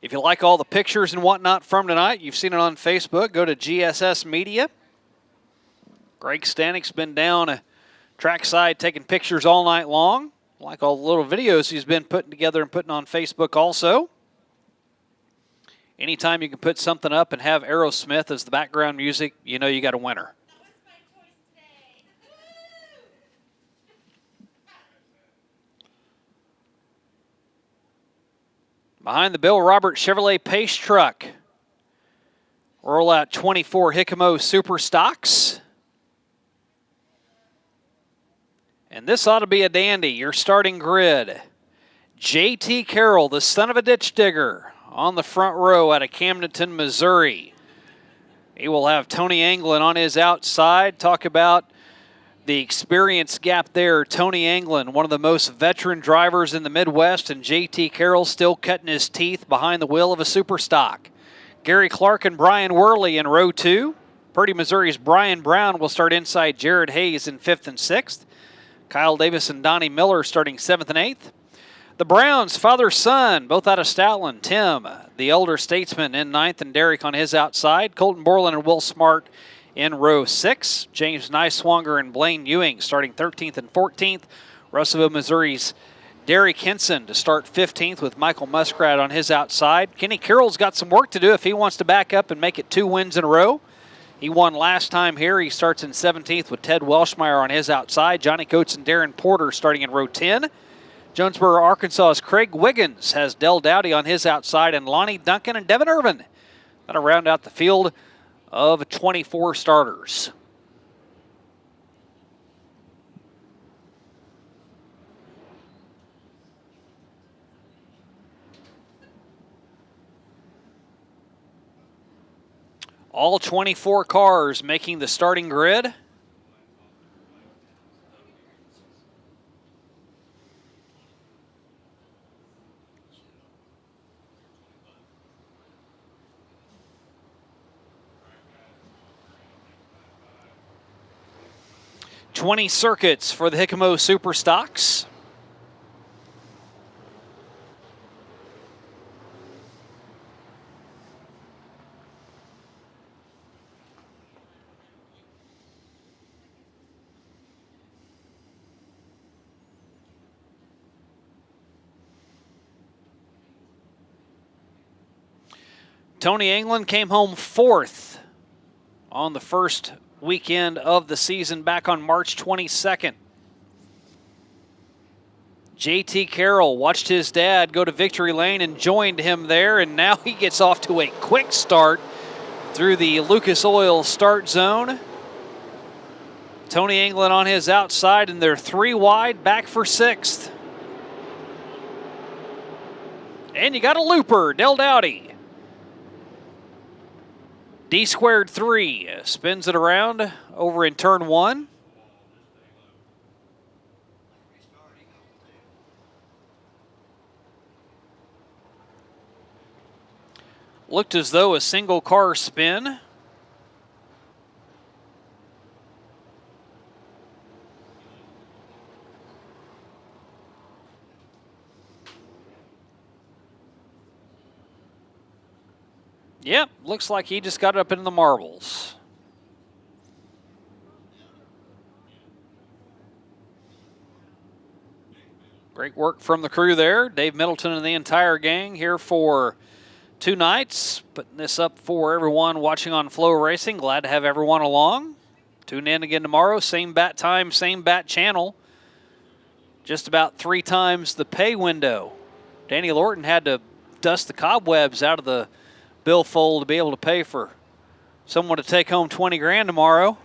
If you like all the pictures and whatnot from tonight, you've seen it on Facebook, go to GSS Media. Greg Stanik's been down trackside taking pictures all night long. Like all the little videos he's been putting together and putting on Facebook also. Anytime you can put something up and have Aerosmith as the background music, you know you got a winner. Behind the Bill Robert Chevrolet Pace truck. Roll out 24 Hikimo Super Stocks. And this ought to be a dandy, your starting grid. J.T. Carroll, the son of a ditch digger, on the front row out of Camdenton, Missouri. He will have Tony Anglin on his outside. Talk about the experience gap there. Tony Anglin, one of the most veteran drivers in the Midwest, and J.T. Carroll still cutting his teeth behind the wheel of a super stock. Gary Clark and Brian Worley in row 2. Purdy, Missouri's Brian Brown will start inside Jared Hayes in 5th and 6th. Kyle Davis and Donnie Miller starting 7th and 8th. The Browns, father-son, both out of Stoutland. Tim, the elder statesman, in 9th, and Derek on his outside. Colton Borland and Will Smart in row 6. James Niswanger and Blaine Ewing starting 13th and 14th. Russellville, Missouri's Derek Henson to start 15th with Michael Muskrat on his outside. Kenny Carroll's got some work to do if he wants to back up and make it 2 wins in a row. He won last time here. He starts in 17th with Ted Welshmeyer on his outside. Johnny Coates and Darren Porter starting in row 10. Jonesboro, Arkansas's Craig Wiggins has Del Dowdy on his outside, and Lonnie Duncan and Devin Irvin. That'll round out the field of 24 starters. All 24 cars making the starting grid. $20 circuits for the Hikimo Super Stocks. Tony Anglin came home 4th on the first weekend of the season back on March 22nd. J.T. Carroll watched his dad go to victory lane and joined him there, and now he gets off to a quick start through the Lucas Oil start zone. Tony Anglin on his outside, and they're 3 wide, back for 6th. And you got a looper, Del Dowdy. D squared 3 spins it around over in turn 1. Looked as though a single car spin. Yep, looks like he just got it up into the marbles. Great work from the crew there. Dave Middleton and the entire gang here for 2 nights. Putting this up for everyone watching on Flow Racing. Glad to have everyone along. Tune in again tomorrow. Same bat time, same bat channel. Just about 3 times the pay window. Danny Lorton had to dust the cobwebs out of the billfold to be able to pay for someone to take home 20 grand tomorrow.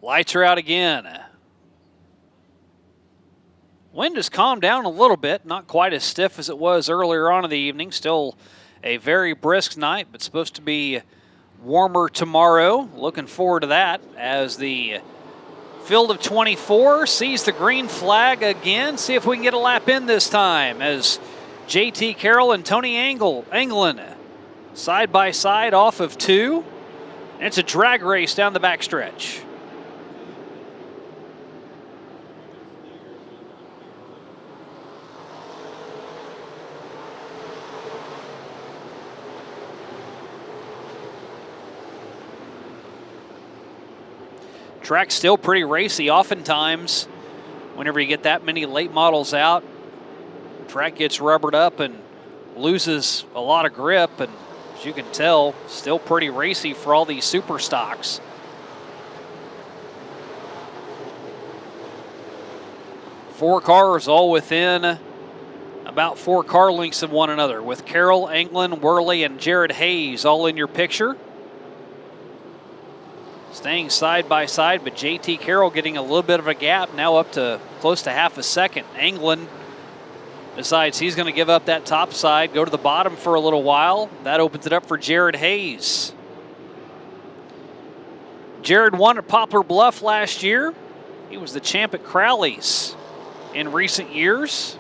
Lights are out again. Wind has calmed down a little bit, not quite as stiff as it was earlier on in the evening. Still a very brisk night, but supposed to be warmer tomorrow. Looking forward to that as the field of 24 sees the green flag again. See if we can get a lap in this time as JT Carroll and Tony Anglin side by side off of 2. And it's a drag race down the backstretch. Track's still pretty racy. Oftentimes, whenever you get that many late models out, track gets rubbered up and loses a lot of grip. And as you can tell, still pretty racy for all these super stocks. Four cars all within about 4 car lengths of one another, with Carroll, Anglin, Worley, and Jared Hayes all in your picture. Staying side by side, but JT Carroll getting a little bit of a gap, now up to close to half a second. Anglin decides he's going to give up that top side, go to the bottom for a little while. That opens it up for Jared Hayes. Jared won at Poplar Bluff last year. He was the champ at Crowley's in recent years.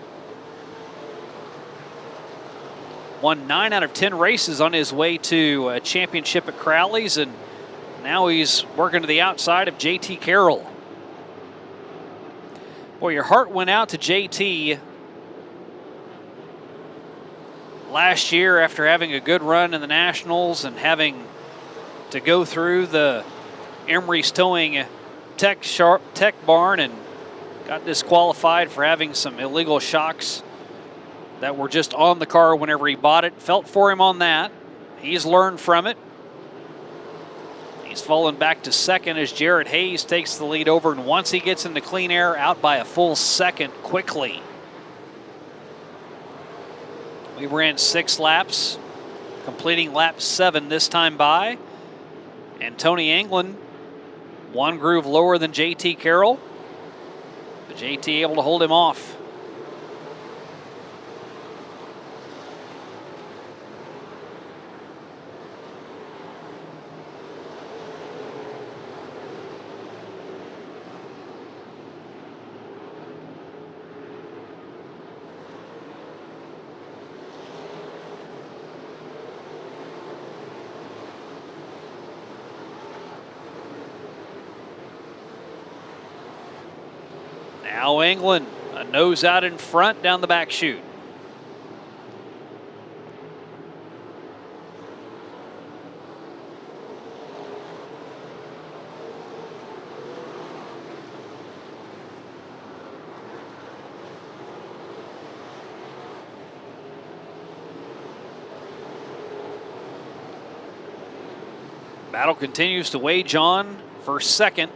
Won 9 out of 10 races on his way to a championship at Crowley's, and now he's working to the outside of JT Carroll. Boy, your heart went out to JT last year after having a good run in the Nationals and having to go through the Emery's Towing tech barn and got disqualified for having some illegal shocks that were just on the car whenever he bought it. Felt for him on that. He's learned from it. He's fallen back to second as Jared Hayes takes the lead over, and once he gets into clean air, out by a full second quickly. We ran 6 laps, completing lap 7 this time by. And Tony Anglin, 1 groove lower than JT Carroll, but JT able to hold him off. Now Anglin, a nose out in front down the back chute. Battle continues to wage on for second.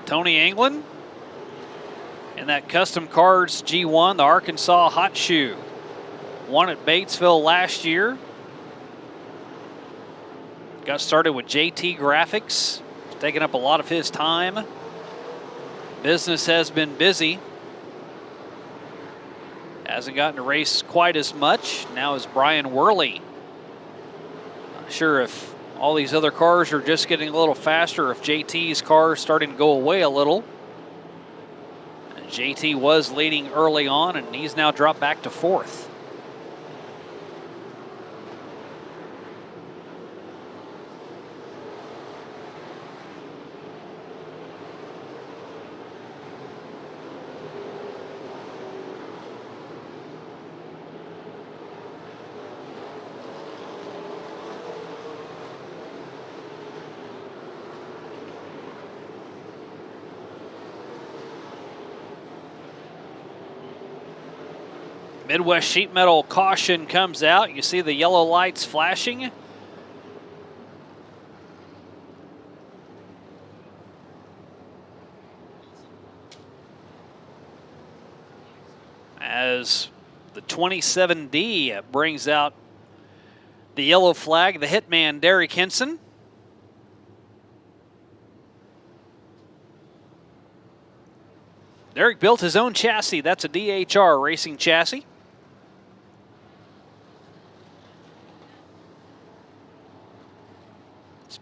Tony Anglin in that Custom Cars G1, the Arkansas Hot Shoe. Won at Batesville last year. Got started with JT Graphics, taking up a lot of his time. Business has been busy. Hasn't gotten to race quite as much. Now is Brian Worley. Not sure if all these other cars are just getting a little faster, if JT's car is starting to go away a little. And JT was leading early on, and he's now dropped back to 4th. Midwest Sheet Metal caution comes out. You see the yellow lights flashing. As the 27D brings out the yellow flag, the hitman Derek Henson. Derek built his own chassis. That's a DHR racing chassis.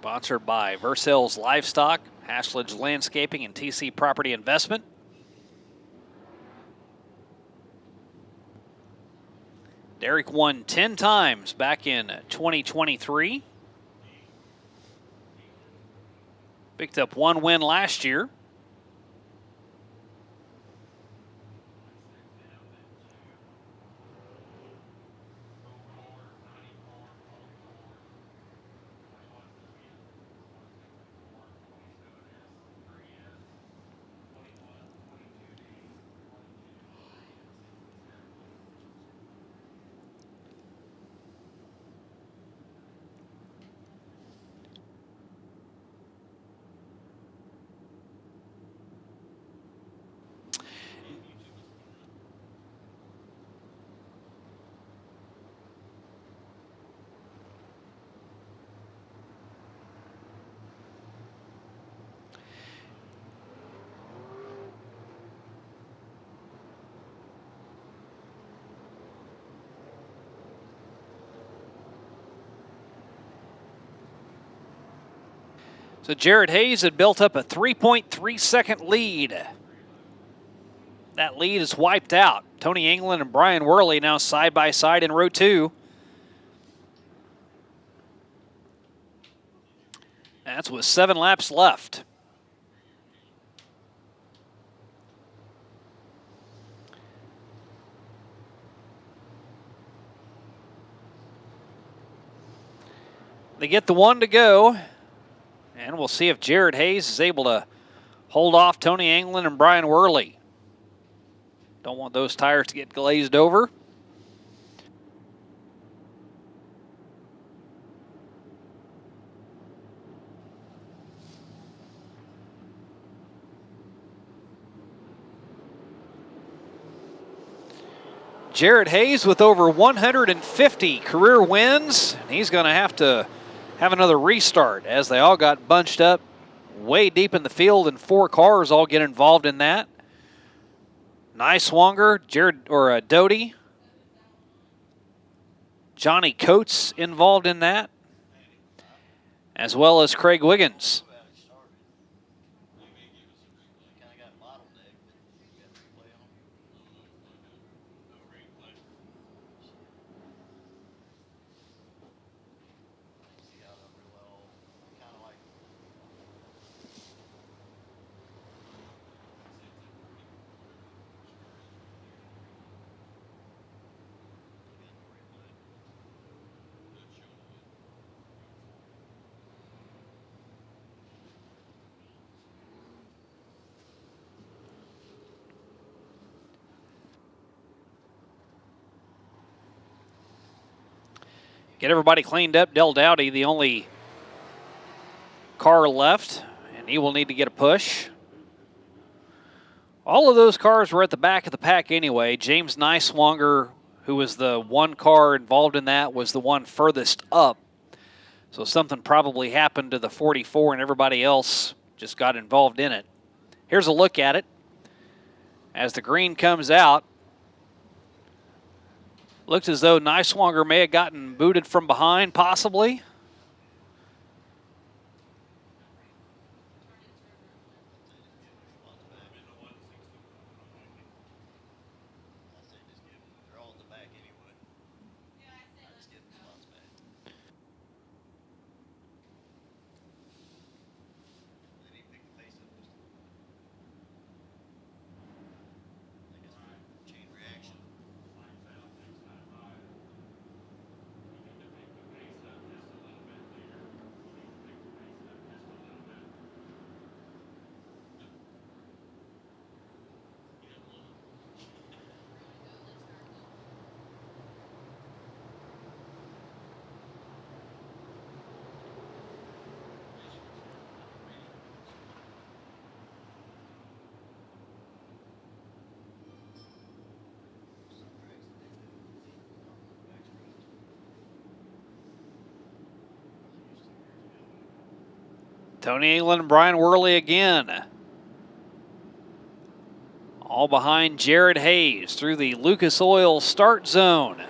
Sponsored by Versailles Livestock, Hasledge Landscaping, and TC Property Investment. Derek won 10 times back in 2023. Picked up 1 win last year. So Jared Hayes had built up a 3.3-second lead. That lead is wiped out. Tony England and Brian Worley now side by side in row 2. That's with 7 laps left. They get the 1 to go. And we'll see if Jared Hayes is able to hold off Tony England and Brian Worley. Don't want those tires to get glazed over. Jared Hayes with over 150 career wins. And he's going to have another restart as they all got bunched up way deep in the field, and 4 cars all get involved in that. Niswonger, Doty, Johnny Coates involved in that, as well as Craig Wiggins. Get everybody cleaned up. Del Dowdy, the only car left, and he will need to get a push. All of those cars were at the back of the pack anyway. James Niswonger, who was the one car involved in that, was the one furthest up. So something probably happened to the 44, and everybody else just got involved in it. Here's a look at it. As the green comes out, looks as though Niswonger may have gotten booted from behind, possibly. Tony England and Brian Worley again. All behind Jared Hayes through the Lucas Oil start zone.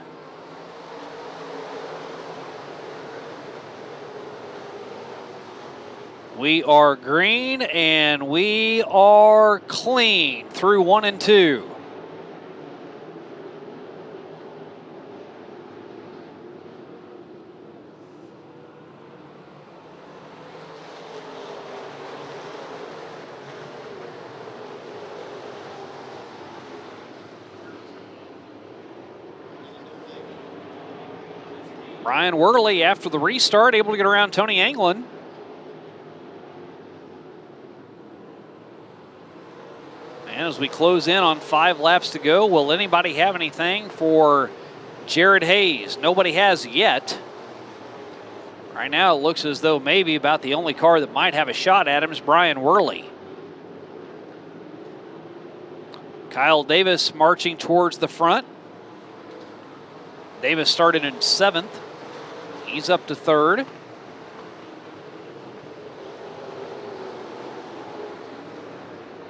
We are green and we are clean through 1 and 2. Brian Worley, after the restart, able to get around Tony Anglin. And as we close in on 5 laps to go, will anybody have anything for Jared Hayes? Nobody has yet. Right now it looks as though maybe about the only car that might have a shot at him is Brian Worley. Kyle Davis marching towards the front. Davis started in 7th. He's up to 3rd.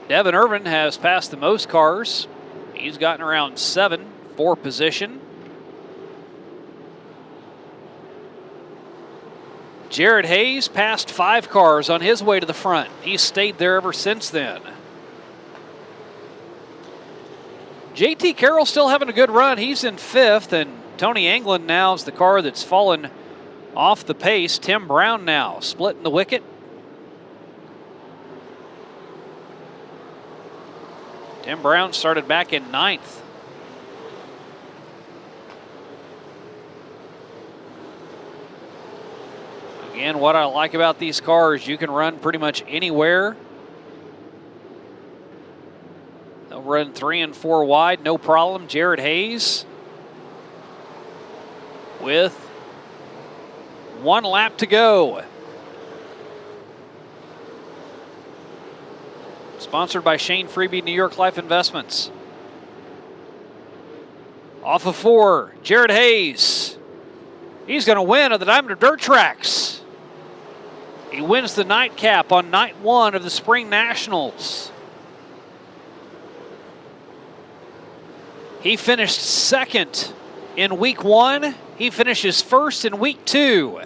Devin Irvin has passed the most cars. He's gotten around 7 for position. Jared Hayes passed 5 cars on his way to the front. He's stayed there ever since then. JT Carroll still having a good run. He's in 5th, and Tony Anglin now is the car that's fallen off the pace. Tim Brown now splitting the wicket. Tim Brown started back in 9th. Again, what I like about these cars, you can run pretty much anywhere. They'll run 3 and 4 wide, no problem. Jared Hayes with 1 lap to go. Sponsored by Shane Freebie, New York Life Investments. Off of 4, Jared Hayes. He's going to win at the Diamond Dirt Tracks. He wins the nightcap on night 1 of the Spring Nationals. He finished 2nd in week 1. He finishes 1st in week 2.